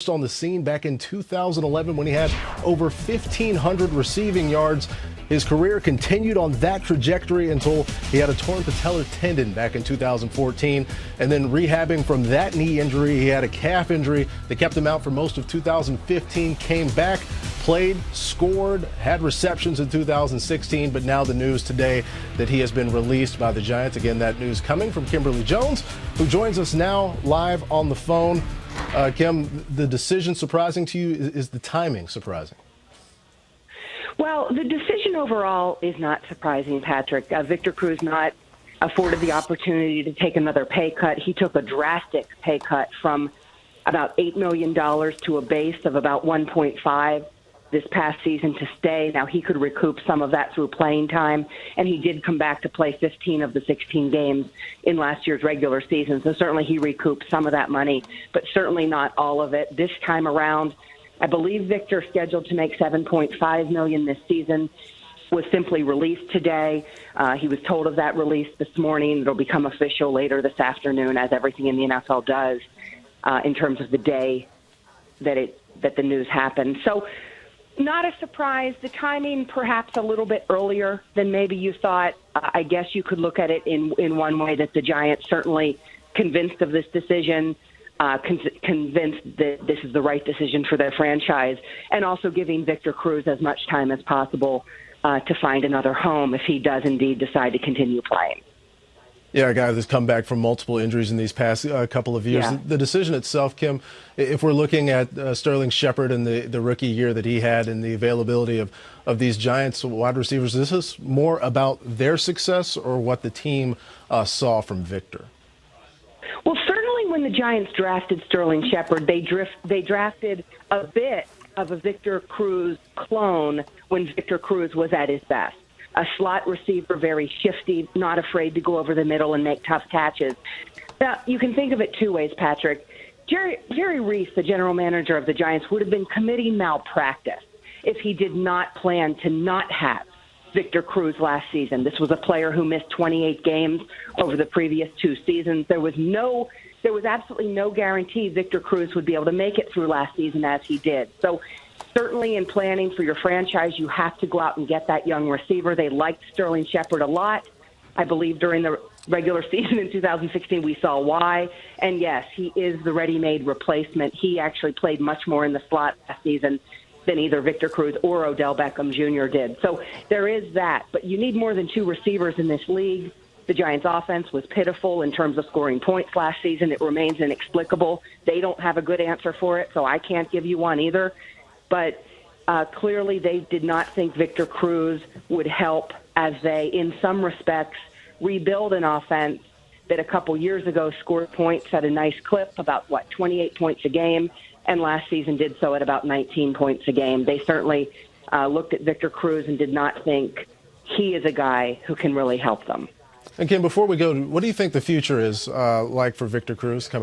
on the scene back in 2011 when he had over 1,500 receiving yards. His career continued on that trajectory until he had a torn patellar tendon back in 2014. And then rehabbing from that knee injury, he had a calf injury that kept him out for most of 2015, came back, played, scored, had receptions in 2016, but now the news today that he has been released by the Giants. Again, that news coming from Kimberly Jones, who joins us now live on the phone. Kim, the decision surprising to you? Is the timing surprising? Well, the decision overall is not surprising, Patrick. Victor Cruz not afforded the opportunity to take another pay cut. He took a drastic pay cut from about $8 million to a base of about 1.5 this past season to stay. Now, he could recoup some of that through playing time, and he did come back to play 15 of the 16 games in last year's regular season. So certainly he recouped some of that money, but certainly not all of it. This time around, I believe Victor, scheduled to make $7.5 million this season, was simply released today. He was told of that release this morning. It'll become official later this afternoon, as everything in the NFL does, in terms of the day that the news happened. So not a surprise. The timing perhaps a little bit earlier than maybe you thought. I guess you could look at it in one way, that the Giants certainly convinced of this decision, convinced that this is the right decision for their franchise, and also giving Victor Cruz as much time as possible to find another home if he does indeed decide to continue playing. Yeah, a guy that's come back from multiple injuries in these past couple of years. Yeah. The decision itself, Kim, if we're looking at Sterling Shepard and the rookie year that he had and the availability of these Giants wide receivers, is this more about their success or what the team saw from Victor? Well, certainly when the Giants drafted Sterling Shepard, they drafted a bit of a Victor Cruz clone when Victor Cruz was at his best. A slot receiver, very shifty, not afraid to go over the middle and make tough catches. Now, you can think of it two ways, Patrick. Jerry Reese, the general manager of the Giants, would have been committing malpractice if he did not plan to not have Victor Cruz last season. This was a player who missed 28 games over the previous two seasons. There was absolutely no guarantee Victor Cruz would be able to make it through last season as he did. So certainly in planning for your franchise, you have to go out and get that young receiver. They liked Sterling Shepard a lot. I believe during the regular season in 2016, we saw why. And yes, he is the ready-made replacement. He actually played much more in the slot last season than either Victor Cruz or Odell Beckham Jr. did. So there is that. But you need more than two receivers in this league. The Giants' offense was pitiful in terms of scoring points last season. It remains inexplicable. They don't have a good answer for it, so I can't give you one either. But clearly they did not think Victor Cruz would help as they, in some respects, rebuild an offense that a couple years ago scored points at a nice clip, about, 28 points a game, and last season did so at about 19 points a game. They certainly looked at Victor Cruz and did not think he is a guy who can really help them. And Kim, before we go, what do you think the future is like for Victor Cruz coming